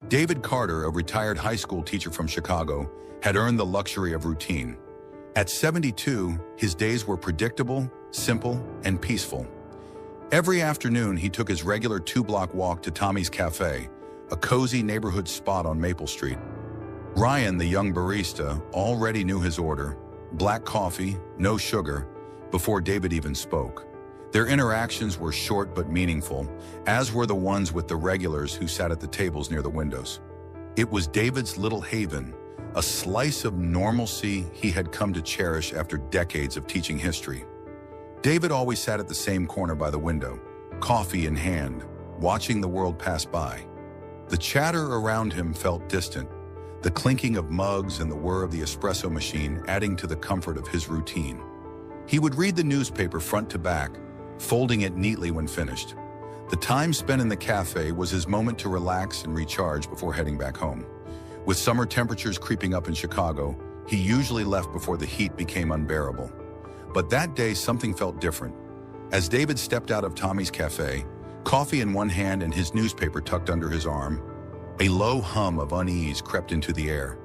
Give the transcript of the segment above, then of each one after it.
David Carter, a retired high school teacher from Chicago, had earned the luxury of routine. At 72, his days were predictable, simple, and peaceful. Every afternoon, he took his regular 2-block walk to Tommy's Cafe, a cozy neighborhood spot on Maple Street. Ryan, the young barista, already knew his order: black coffee, no sugar, before David even spoke. Their interactions were short but meaningful, as were the ones with the regulars who sat at the tables near the windows. It was David's little haven, a slice of normalcy he had come to cherish after decades of teaching history. David always sat at the same corner by the window, coffee in hand, watching the world pass by. The chatter around him felt distant, the clinking of mugs and the whir of the espresso machine adding to the comfort of his routine. He would read the newspaper front to back, folding it neatly when finished. The time spent in the cafe was his moment to relax and recharge before heading back home. With summer temperatures creeping up in Chicago, he usually left before the heat became unbearable. But that day, something felt different. As David stepped out of Tommy's Cafe, coffee in one hand and his newspaper tucked under his arm, a low hum of unease crept into the air.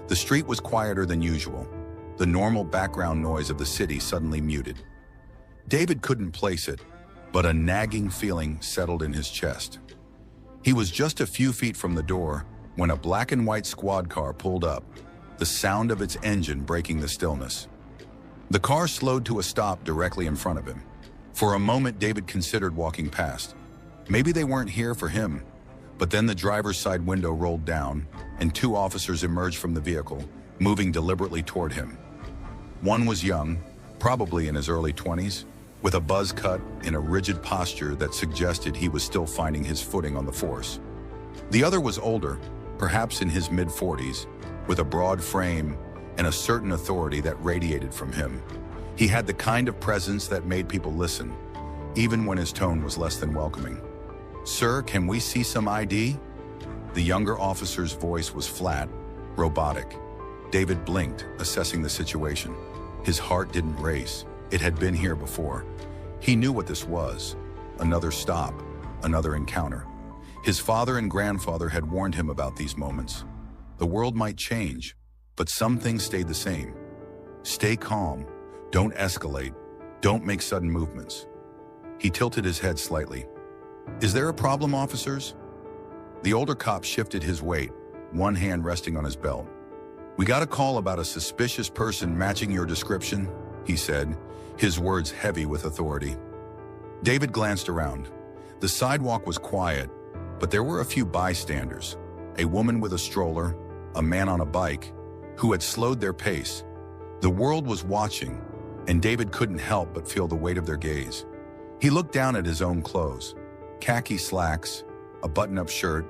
The street was quieter than usual, the normal background noise of the city suddenly muted. David couldn't place it, but a nagging feeling settled in his chest. He was just a few feet from the door when a black and white squad car pulled up, the sound of its engine breaking the stillness. The car slowed to a stop directly in front of him. For a moment, David considered walking past. Maybe they weren't here for him. But then the driver's side window rolled down, and 2 officers emerged from the vehicle, moving deliberately toward him. One was young, probably in his early 20s, with a buzz cut in a rigid posture that suggested he was still finding his footing on the force. The other was older, perhaps in his mid-40s, with a broad frame and a certain authority that radiated from him. He had the kind of presence that made people listen, even when his tone was less than welcoming. "Sir, can we see some ID?" The younger officer's voice was flat, robotic. David blinked, assessing the situation. His heart didn't race. It had been here before. He knew what this was. Another stop, another encounter. His father and grandfather had warned him about these moments. The world might change, but some things stayed the same. Stay calm, don't escalate, don't make sudden movements. He tilted his head slightly. "Is there a problem, officers?" The older cop shifted his weight, one hand resting on his belt. "We got a call about a suspicious person matching your description," he said, his words heavy with authority. David glanced around. The sidewalk was quiet, but there were a few bystanders, a woman with a stroller, a man on a bike, who had slowed their pace. The world was watching, and David couldn't help but feel the weight of their gaze. He looked down at his own clothes, khaki slacks, a button-up shirt,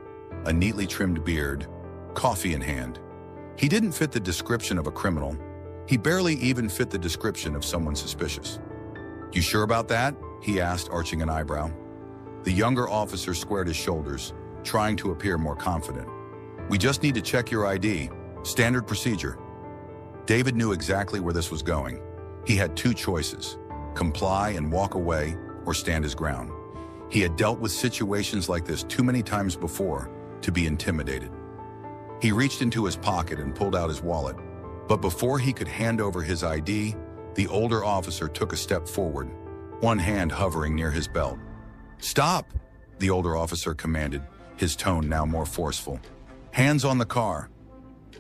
a neatly trimmed beard, coffee in hand. He didn't fit the description of a criminal. He barely even fit the description of someone suspicious. "You sure about that?" he asked, arching an eyebrow. The younger officer squared his shoulders, trying to appear more confident. "We just need to check your ID. Standard procedure." David knew exactly where this was going. He had 2 choices: comply and walk away, or stand his ground. He had dealt with situations like this too many times before to be intimidated. He reached into his pocket and pulled out his wallet, but before he could hand over his ID, the older officer took a step forward, one hand hovering near his belt. "Stop!" the older officer commanded, his tone now more forceful. "Hands on the car."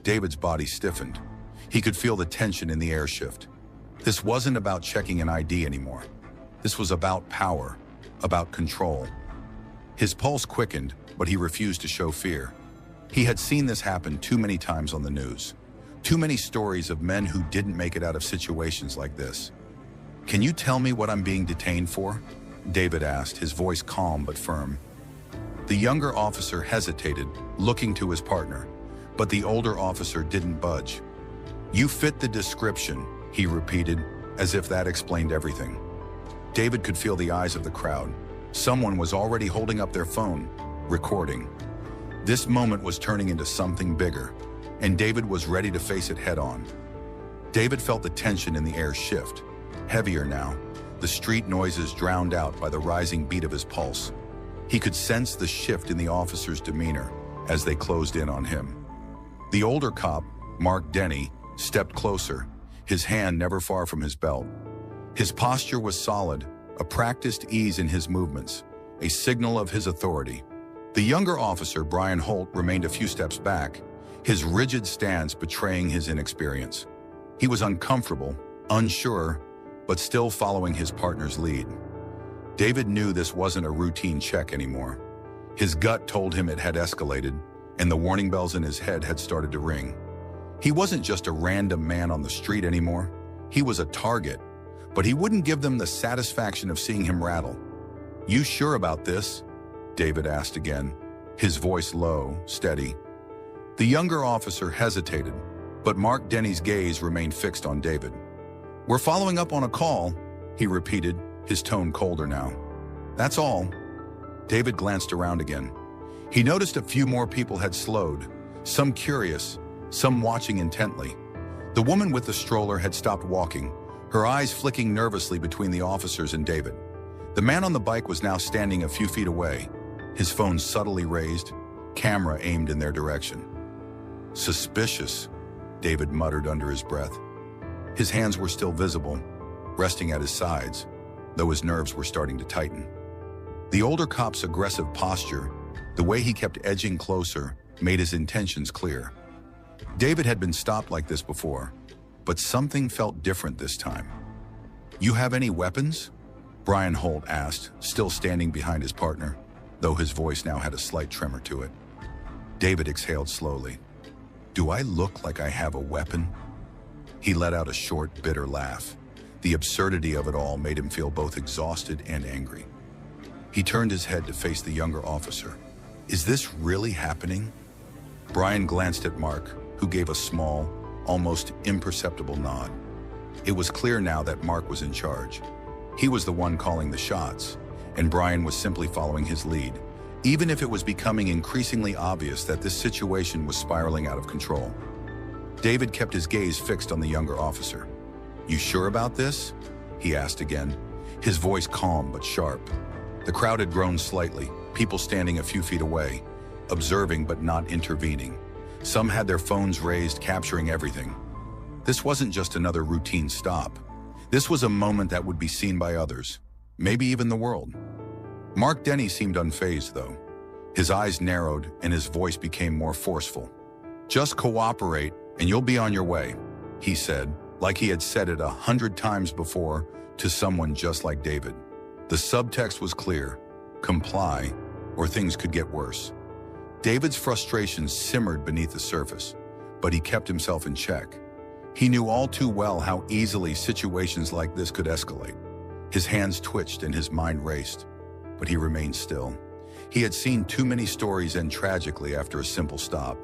David's body stiffened. He could feel the tension in the air shift. This wasn't about checking an ID anymore. This was about power, about control. His pulse quickened, but he refused to show fear. He had seen this happen too many times on the news. Too many stories of men who didn't make it out of situations like this. "Can you tell me what I'm being detained for?" David asked, his voice calm but firm. The younger officer hesitated, looking to his partner, but the older officer didn't budge. "You fit the description," he repeated, as if that explained everything. David could feel the eyes of the crowd. Someone was already holding up their phone, recording. This moment was turning into something bigger, and David was ready to face it head-on. David felt the tension in the air shift, heavier now, the street noises drowned out by the rising beat of his pulse. He could sense the shift in the officer's demeanor, as they closed in on him. The older cop, Mark Denny, stepped closer, his hand never far from his belt. His posture was solid, a practiced ease in his movements, a signal of his authority. The younger officer, Brian Holt, remained a few steps back, his rigid stance betraying his inexperience. He was uncomfortable, unsure, but still following his partner's lead. David knew this wasn't a routine check anymore. His gut told him it had escalated, and the warning bells in his head had started to ring. He wasn't just a random man on the street anymore. He was a target, but he wouldn't give them the satisfaction of seeing him rattle. "You sure about this?" David asked again, his voice low, steady. The younger officer hesitated, but Mark Denny's gaze remained fixed on David. "We're following up on a call," he repeated, his tone colder now. "That's all." David glanced around again. He noticed a few more people had slowed, some curious, some watching intently. The woman with the stroller had stopped walking, her eyes flicking nervously between the officers and David. The man on the bike was now standing a few feet away, his phone subtly raised, camera aimed in their direction. "Suspicious," David muttered under his breath. His hands were still visible, resting at his sides, though his nerves were starting to tighten. The older cop's aggressive posture, the way he kept edging closer, made his intentions clear. David had been stopped like this before, but something felt different this time. "You have any weapons?" Brian Holt asked, still standing behind his partner, though his voice now had a slight tremor to it. David exhaled slowly. "Do I look like I have a weapon?" He let out a short, bitter laugh. The absurdity of it all made him feel both exhausted and angry. He turned his head to face the younger officer. "Is this really happening?" Brian glanced at Mark, who gave a small, almost imperceptible nod. It was clear now that Mark was in charge. He was the one calling the shots, and Brian was simply following his lead, even if it was becoming increasingly obvious that this situation was spiraling out of control. David kept his gaze fixed on the younger officer. "You sure about this?" he asked again, his voice calm but sharp. The crowd had grown slightly, people standing a few feet away, observing but not intervening. Some had their phones raised, capturing everything. This wasn't just another routine stop. This was a moment that would be seen by others, maybe even the world. Mark Denny seemed unfazed, though. His eyes narrowed and his voice became more forceful. "Just cooperate and you'll be on your way," he said, like he had said it 100 times before to someone just like David. The subtext was clear: comply, or things could get worse. David's frustration simmered beneath the surface, but he kept himself in check. He knew all too well how easily situations like this could escalate. His hands twitched and his mind raced, but he remained still. He had seen too many stories end tragically after a simple stop.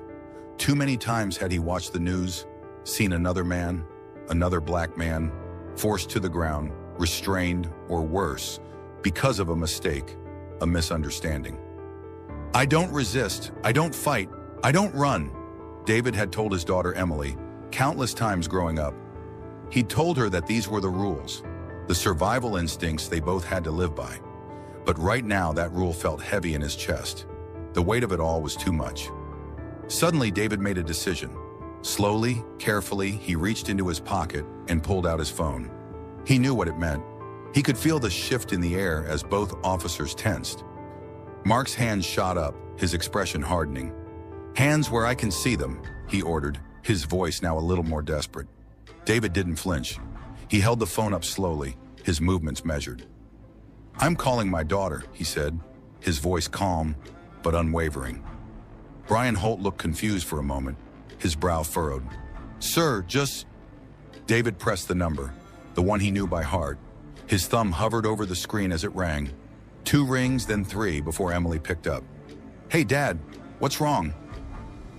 Too many times had he watched the news, seen another man, another black man, forced to the ground, restrained, or worse, because of a mistake, a misunderstanding. "I don't resist, I don't fight, I don't run," David had told his daughter Emily countless times growing up. He'd told her that these were the rules, the survival instincts they both had to live by. But right now that rule felt heavy in his chest. The weight of it all was too much. Suddenly David made a decision. Slowly, carefully, he reached into his pocket and pulled out his phone. He knew what it meant. He could feel the shift in the air as both officers tensed. Mark's hands shot up, his expression hardening. "Hands where I can see them," he ordered, his voice now a little more desperate. David didn't flinch. He held the phone up slowly, his movements measured. "I'm calling my daughter," he said, his voice calm but unwavering. Brian Holt looked confused for a moment, his brow furrowed. "Sir, just..." David pressed the number, the one he knew by heart. His thumb hovered over the screen as it rang. 2 rings, then 3 before Emily picked up. "Hey, Dad, what's wrong?"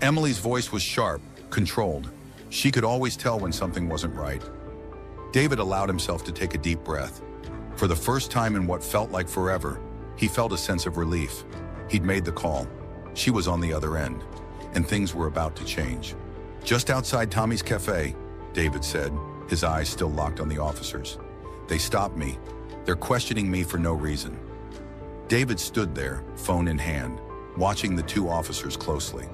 Emily's voice was sharp, controlled. She could always tell when something wasn't right. David allowed himself to take a deep breath. For the first time in what felt like forever, he felt a sense of relief. He'd made the call. She was on the other end, and things were about to change. "Just outside Tommy's Cafe," David said, his eyes still locked on the officers. "They stopped me. They're questioning me for no reason." David stood there, phone in hand, watching the two officers closely.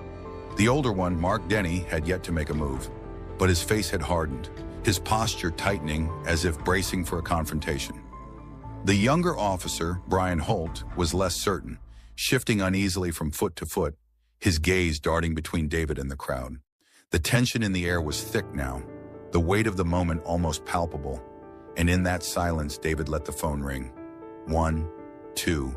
The older one, Mark Denny, had yet to make a move, but his face had hardened, his posture tightening as if bracing for a confrontation. The younger officer, Brian Holt, was less certain, shifting uneasily from foot to foot, his gaze darting between David and the crowd. The tension in the air was thick now, the weight of the moment almost palpable, and in that silence, David let the phone ring. 1, 2,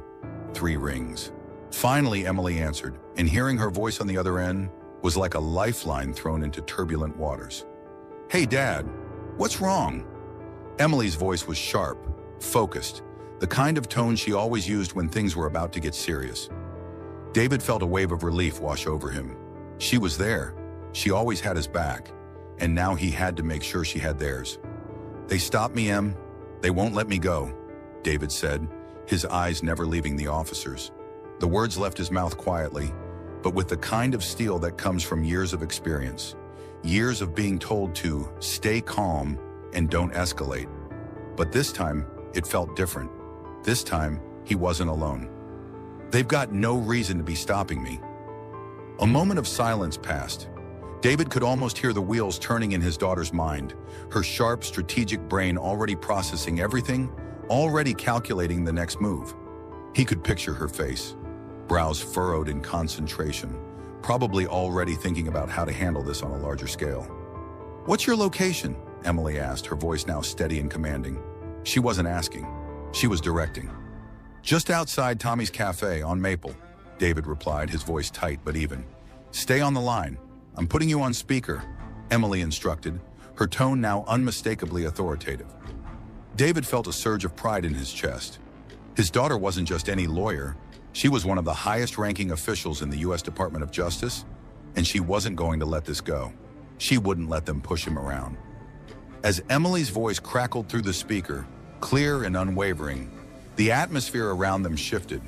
3 rings. Finally, Emily answered, and hearing her voice on the other end was like a lifeline thrown into turbulent waters. "Hey, Dad, what's wrong?" Emily's voice was sharp, focused, the kind of tone she always used when things were about to get serious. David felt a wave of relief wash over him. She was there. She always had his back, and now he had to make sure she had theirs. "They stopped me, Em. They won't let me go," David said, his eyes never leaving the officers. The words left his mouth quietly, but with the kind of steel that comes from years of experience. Years of being told to stay calm and don't escalate. But this time, it felt different. This time, he wasn't alone. "They've got no reason to be stopping me." A moment of silence passed. David could almost hear the wheels turning in his daughter's mind, her sharp, strategic brain already processing everything, already calculating the next move. He could picture her face, brows furrowed in concentration, probably already thinking about how to handle this on a larger scale. "What's your location?" Emily asked, her voice now steady and commanding. She wasn't asking, she was directing. "Just outside Tommy's Cafe on Maple," David replied, his voice tight but even. "Stay on the line. I'm putting you on speaker," Emily instructed, her tone now unmistakably authoritative. David felt a surge of pride in his chest. His daughter wasn't just any lawyer. She was one of the highest-ranking officials in the U.S. Department of Justice, and she wasn't going to let this go. She wouldn't let them push him around. As Emily's voice crackled through the speaker, clear and unwavering, the atmosphere around them shifted.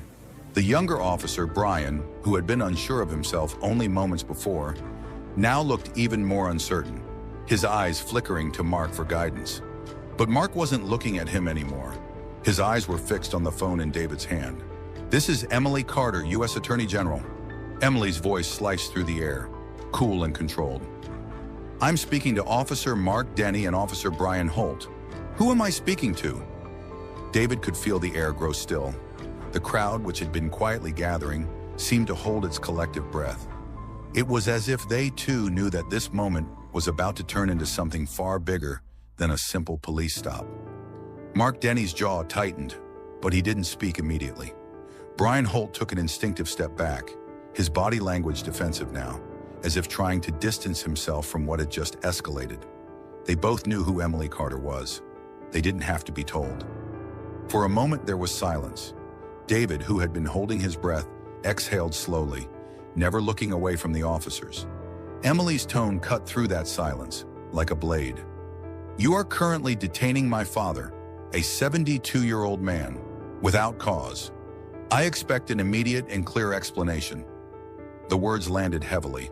The younger officer, Brian, who had been unsure of himself only moments before, now looked even more uncertain, his eyes flickering to Mark for guidance. But Mark wasn't looking at him anymore. His eyes were fixed on the phone in David's hand. "This is Emily Carter, U.S. Attorney General." Emily's voice sliced through the air, cool and controlled. "I'm speaking to Officer Mark Denny and Officer Brian Holt. Who am I speaking to?" David could feel the air grow still. The crowd, which had been quietly gathering, seemed to hold its collective breath. It was as if they too knew that this moment was about to turn into something far bigger than a simple police stop. Mark Denny's jaw tightened, but he didn't speak immediately. Brian Holt took an instinctive step back, his body language defensive now, as if trying to distance himself from what had just escalated. They both knew who Emily Carter was. They didn't have to be told. For a moment there was silence. David, who had been holding his breath, exhaled slowly, never looking away from the officers. Emily's tone cut through that silence, like a blade. "You are currently detaining my father, a 72-year-old man, without cause. I expect an immediate and clear explanation." The words landed heavily.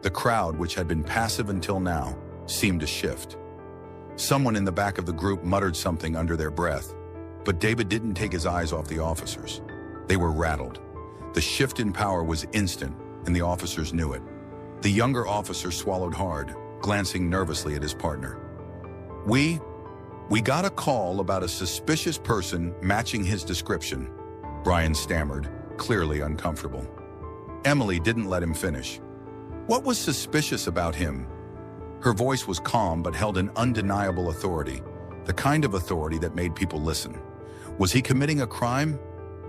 The crowd, which had been passive until now, seemed to shift. Someone in the back of the group muttered something under their breath, but David didn't take his eyes off the officers. They were rattled. The shift in power was instant, and the officers knew it. The younger officer swallowed hard, glancing nervously at his partner. We got a call about a suspicious person matching his description," Brian stammered, clearly uncomfortable. Emily didn't let him finish. "What was suspicious about him?" Her voice was calm but held an undeniable authority, the kind of authority that made people listen. Was he committing a crime?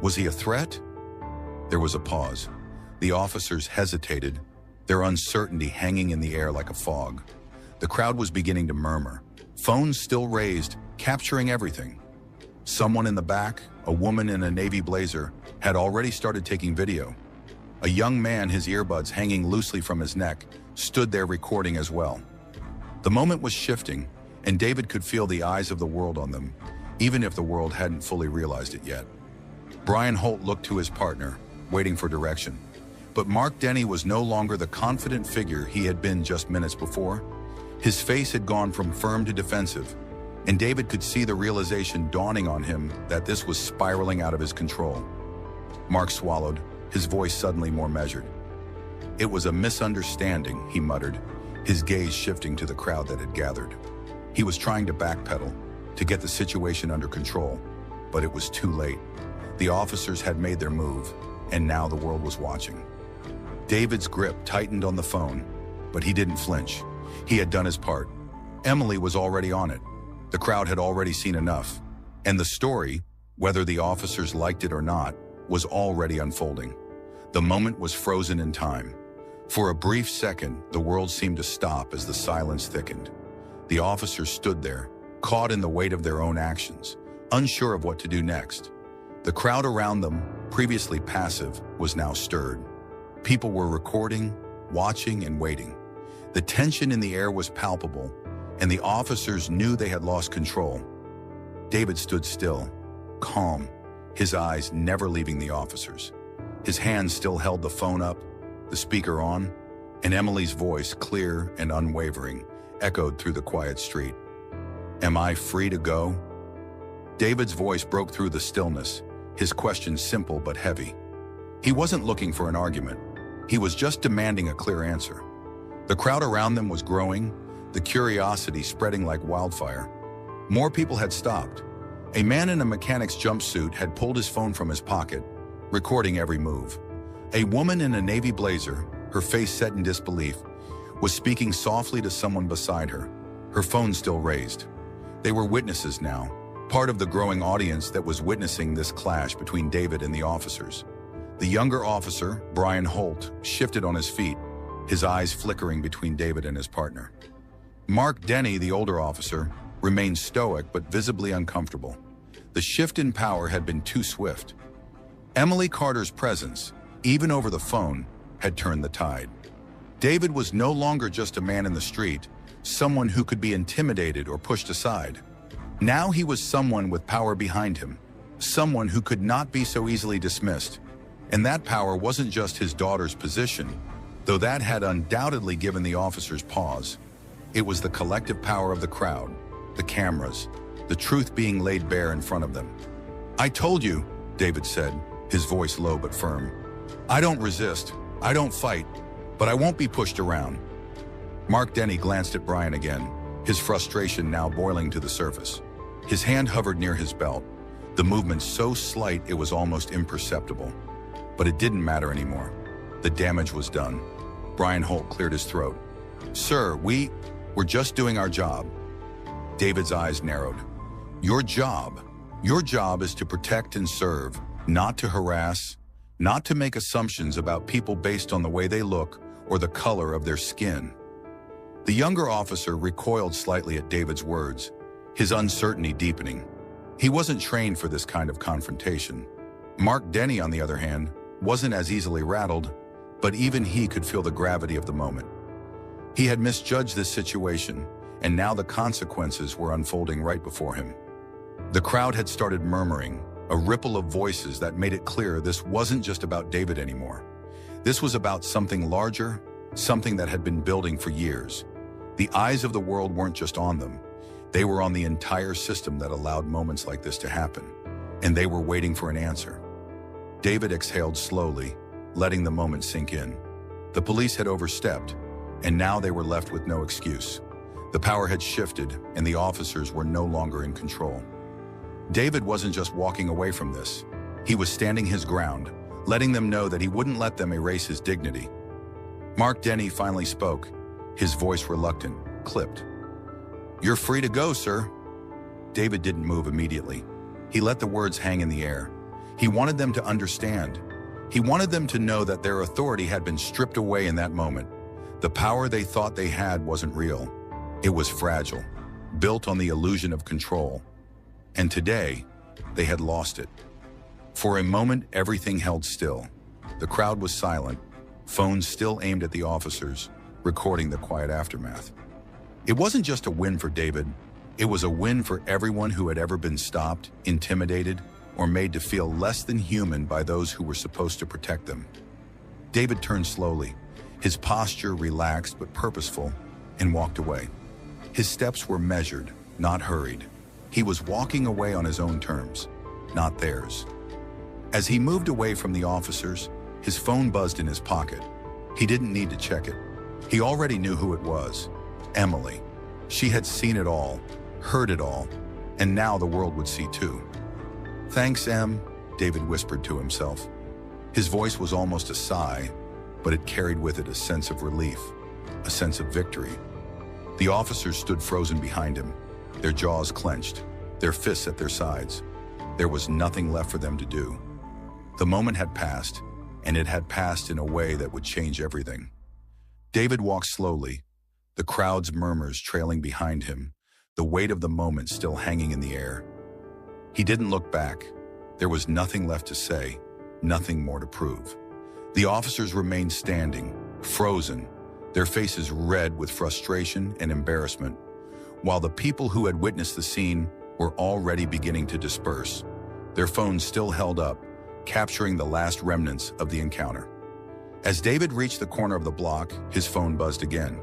Was he a threat? There was a pause. The officers hesitated, their uncertainty hanging in the air like a fog. The crowd was beginning to murmur, phones still raised, capturing everything. Someone in the back, a woman in a navy blazer, had already started taking video. A young man, his earbuds hanging loosely from his neck, stood there recording as well. The moment was shifting, and David could feel the eyes of the world on them, even if the world hadn't fully realized it yet. Brian Holt looked to his partner, waiting for direction. But Mark Denny was no longer the confident figure he had been just minutes before. His face had gone from firm to defensive, and David could see the realization dawning on him that this was spiraling out of his control. Mark swallowed, his voice suddenly more measured. "It was a misunderstanding," he muttered, his gaze shifting to the crowd that had gathered. He was trying to backpedal, to get the situation under control, but it was too late. The officers had made their move, and now the world was watching. David's grip tightened on the phone, but he didn't flinch. He had done his part. Emily was already on it. The crowd had already seen enough, and the story, whether the officers liked it or not, was already unfolding. The moment was frozen in time. For a brief second, the world seemed to stop as the silence thickened. The officers stood there, caught in the weight of their own actions, unsure of what to do next. The crowd around them, previously passive, was now stirred. People were recording, watching, and waiting. The tension in the air was palpable, and the officers knew they had lost control. David stood still, calm, his eyes never leaving the officers. His hand still held the phone up, the speaker on, and Emily's voice, clear and unwavering, echoed through the quiet street. "Am I free to go?" David's voice broke through the stillness, his question simple but heavy. He wasn't looking for an argument. He was just demanding a clear answer. The crowd around them was growing, the curiosity spreading like wildfire. More people had stopped. A man in a mechanic's jumpsuit had pulled his phone from his pocket, recording every move. A woman in a navy blazer, her face set in disbelief, was speaking softly to someone beside her, her phone still raised. They were witnesses now, part of the growing audience that was witnessing this clash between David and the officers. The younger officer, Brian Holt, shifted on his feet, his eyes flickering between David and his partner. Mark Denny, the older officer, remained stoic but visibly uncomfortable. The shift in power had been too swift. Emily Carter's presence, even over the phone, had turned the tide. David was no longer just a man in the street, someone who could be intimidated or pushed aside. Now he was someone with power behind him, someone who could not be so easily dismissed. And that power wasn't just his daughter's position, though that had undoubtedly given the officers pause. It was the collective power of the crowd, the cameras, the truth being laid bare in front of them. "I told you," David said, his voice low but firm. "I don't resist, I don't fight, but I won't be pushed around." Mark Denny glanced at Brian again, his frustration now boiling to the surface. His hand hovered near his belt, the movement so slight it was almost imperceptible. But it didn't matter anymore. The damage was done. Brian Holt cleared his throat. "Sir, we're just doing our job." David's eyes narrowed. Your job is to protect and serve, not to harass, not to make assumptions about people based on the way they look or the color of their skin." The younger officer recoiled slightly at David's words, his uncertainty deepening. He wasn't trained for this kind of confrontation. Mark Denny, on the other hand, wasn't as easily rattled, but even he could feel the gravity of the moment. He had misjudged this situation, and now the consequences were unfolding right before him. The crowd had started murmuring, a ripple of voices that made it clear this wasn't just about David anymore. This was about something larger, something that had been building for years. The eyes of the world weren't just on them. They were on the entire system that allowed moments like this to happen, and they were waiting for an answer. David exhaled slowly, letting the moment sink in. The police had overstepped, and now they were left with no excuse. The power had shifted, and the officers were no longer in control. David wasn't just walking away from this. He was standing his ground, letting them know that he wouldn't let them erase his dignity. Mark Denny finally spoke, his voice reluctant, clipped. "You're free to go, sir." David didn't move immediately. He let the words hang in the air. He wanted them to understand. He wanted them to know that their authority had been stripped away in that moment. The power they thought they had wasn't real. It was fragile, built on the illusion of control. And today, they had lost it. For a moment, everything held still. The crowd was silent, phones still aimed at the officers, recording the quiet aftermath. It wasn't just a win for David. It was a win for everyone who had ever been stopped, intimidated, or made to feel less than human by those who were supposed to protect them. David turned slowly, his posture relaxed but purposeful, and walked away. His steps were measured, not hurried. He was walking away on his own terms, not theirs. As he moved away from the officers, His phone buzzed in his pocket. He didn't need to check it. He already knew who it was. Emily. She had seen it all, heard it all, and now the world would see too. "Thanks, Em," David whispered to himself. His voice was almost a sigh, but it carried with it a sense of relief, a sense of victory. The officers stood frozen behind him, their jaws clenched, their fists at their sides. There was nothing left for them to do. The moment had passed, and it had passed in a way that would change everything. David walked slowly, the crowd's murmurs trailing behind him, the weight of the moment still hanging in the air. He didn't look back. There was nothing left to say, nothing more to prove. The officers remained standing, frozen, their faces red with frustration and embarrassment, while the people who had witnessed the scene were already beginning to disperse, their phones still held up, capturing the last remnants of the encounter. As David reached the corner of the block, his phone buzzed again.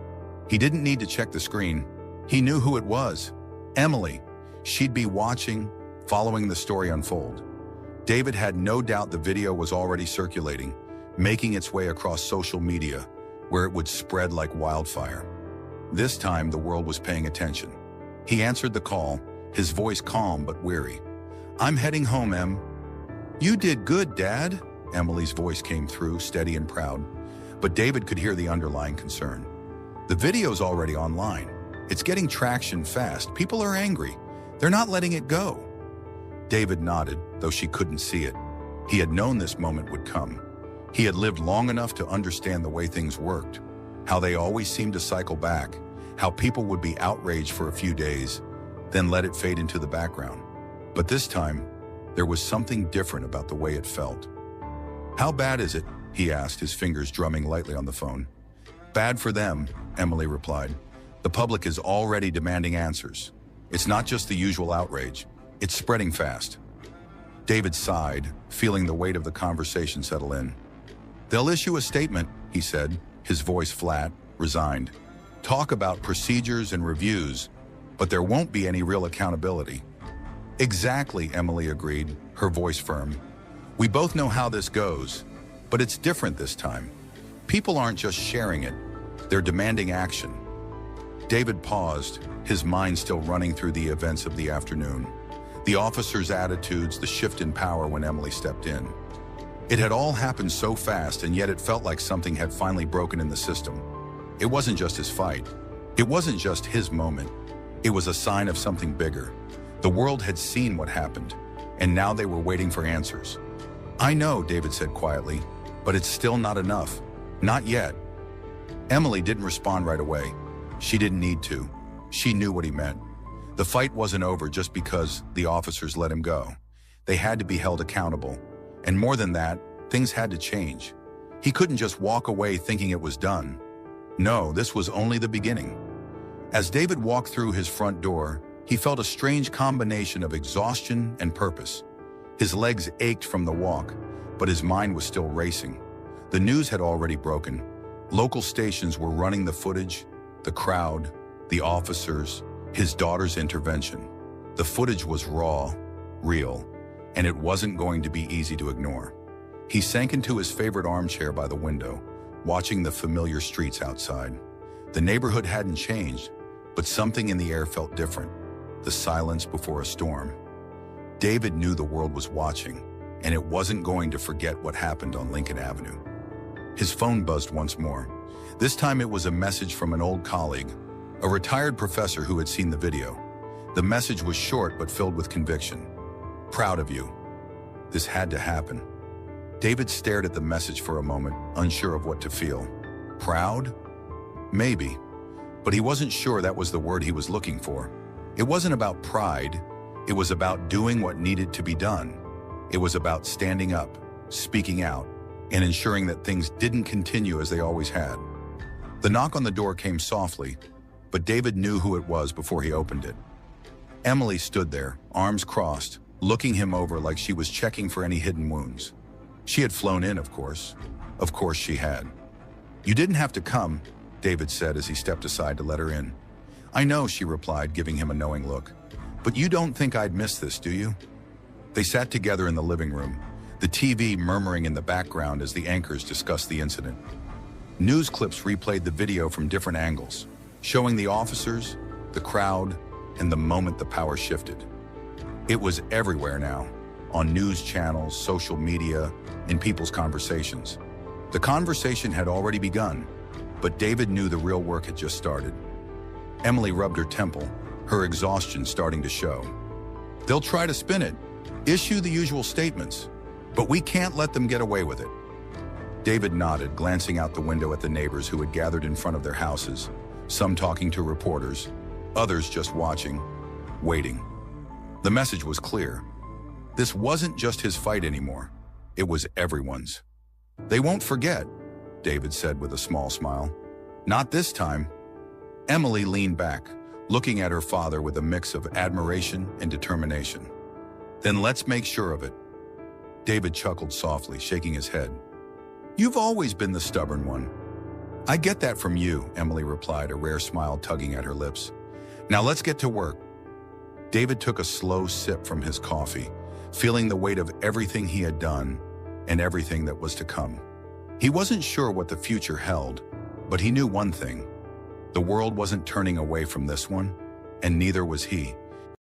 He didn't need to check the screen. He knew who it was. Emily. She'd be watching, following the story unfold. David had no doubt the video was already circulating, making its way across social media, where it would spread like wildfire. This time, the world was paying attention. He answered the call, his voice calm but weary. "I'm heading home, Em." "You did good, Dad," Emily's voice came through, steady and proud, but David could hear the underlying concern. "The video's already online. It's getting traction fast. People are angry. They're not letting it go." David nodded, though she couldn't see it. He had known this moment would come. He had lived long enough to understand the way things worked, how they always seemed to cycle back, how people would be outraged for a few days, then let it fade into the background. But this time, there was something different about the way it felt. "How bad is it?" he asked, his fingers drumming lightly on the phone. "Bad for them," Emily replied. "The public is already demanding answers. It's not just the usual outrage. It's spreading fast." David sighed, feeling the weight of the conversation settle in. "They'll issue a statement," he said, his voice flat, resigned. "Talk about procedures and reviews, but there won't be any real accountability." "Exactly," Emily agreed, her voice firm. "We both know how this goes, but it's different this time. People aren't just sharing it, they're demanding action." David paused, his mind still running through the events of the afternoon. The officers' attitudes, the shift in power when Emily stepped in. It had all happened so fast, and yet it felt like something had finally broken in the system. It wasn't just his fight. It wasn't just his moment. It was a sign of something bigger. The world had seen what happened, and now they were waiting for answers. "I know," David said quietly, "but it's still not enough. Not yet." Emily didn't respond right away. She didn't need to. She knew what he meant. The fight wasn't over just because the officers let him go. They had to be held accountable. And more than that, things had to change. He couldn't just walk away thinking it was done. No, this was only the beginning. As David walked through his front door, he felt a strange combination of exhaustion and purpose. His legs ached from the walk, but his mind was still racing. The news had already broken. Local stations were running the footage, the crowd, the officers, his daughter's intervention. The footage was raw, real, and it wasn't going to be easy to ignore. He sank into his favorite armchair by the window, watching the familiar streets outside. The neighborhood hadn't changed, but something in the air felt different, the silence before a storm. David knew the world was watching, and it wasn't going to forget what happened on Lincoln Avenue. His phone buzzed once more. This time it was a message from an old colleague, a retired professor who had seen the video. The message was short but filled with conviction. "Proud of you. This had to happen." David stared at the message for a moment, unsure of what to feel. Proud? Maybe. But he wasn't sure that was the word he was looking for. It wasn't about pride. It was about doing what needed to be done. It was about standing up, speaking out, and ensuring that things didn't continue as they always had. The knock on the door came softly, but David knew who it was before he opened it. Emily stood there, arms crossed, looking him over like she was checking for any hidden wounds. She had flown in, of course. Of course she had. "You didn't have to come," David said as he stepped aside to let her in. "I know," she replied, giving him a knowing look. "But you don't think I'd miss this, do you?" They sat together in the living room, the TV murmuring in the background as the anchors discussed the incident. News clips replayed the video from different angles, showing the officers, the crowd, and the moment the power shifted. It was everywhere now, on news channels, social media, in people's conversations. The conversation had already begun, but David knew the real work had just started. Emily rubbed her temple, her exhaustion starting to show. They'll try to spin it, issue the usual statements, but we can't let them get away with it. David nodded, glancing out the window at the neighbors who had gathered in front of their houses, some talking to reporters, others just watching, waiting. The message was clear. This wasn't just his fight anymore. It was everyone's. They won't forget, David said with a small smile. Not this time. Emily leaned back, looking at her father with a mix of admiration and determination. Then let's make sure of it. David chuckled softly, shaking his head. You've always been the stubborn one. I get that from you, Emily replied, a rare smile tugging at her lips. Now let's get to work. David took a slow sip from his coffee, feeling the weight of everything he had done and everything that was to come. He wasn't sure what the future held, but he knew one thing. The world wasn't turning away from this one, and neither was he.